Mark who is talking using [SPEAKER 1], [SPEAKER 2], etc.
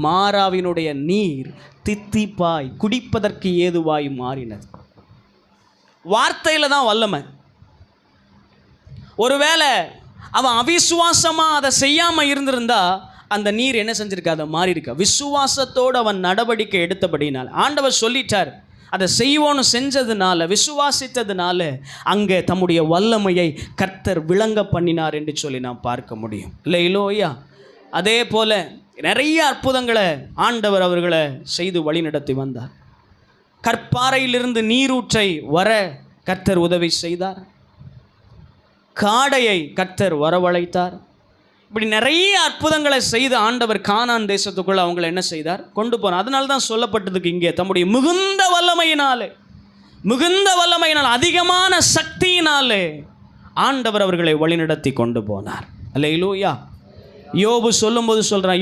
[SPEAKER 1] மாறாவினுடைய நீர் தித்திப்பாய் குடிப்பதற்கு ஏதுவாய் மாறினது. வார்த்தையில் தான் வல்லமை. ஒருவேளை அவன் அவிசுவாசமாக அதை செய்யாமல் இருந்திருந்தா அந்த நீர் என்ன செஞ்சிருக்க, மாறி இருக்க. விசுவாசத்தோடு அவன் நடவடிக்கை எடுத்தபடினால் ஆண்டவர் சொல்லிட்டார். அதை செய்வோன்னு செஞ்சதுனால, விசுவாசித்ததுனால அங்கே தம்முடைய வல்லமையை கர்த்தர் விளங்க பண்ணினார் என்று சொல்லி நாம் பார்க்க முடியும். இல்லையிலோயா? அதே போல நிறைய அற்புதங்களை ஆண்டவர் அவர்களை செய்து வழி நடத்தி வந்தார். கற்பாறையிலிருந்து நீரூற்றை வர கர்த்தர் உதவி செய்தார். காடையை கர்த்தர் வரவழைத்தார். இப்படி நிறைய அற்புதங்களை செய்து ஆண்டவர் கானான் தேசத்துக்குள்ள அவங்களை என்ன செய்தார், கொண்டு போனார். அதனால தான் சொல்லப்பட்டதுக்கு இங்கே தம்முடைய மிகுந்த வல்லமையினால் அதிகமான சக்தியினாலே ஆண்டவர் அவர்களை வழிநடத்தி கொண்டு போனார். அல்லேலூயா. யோபு சொல்லும்போது சொல்றான்,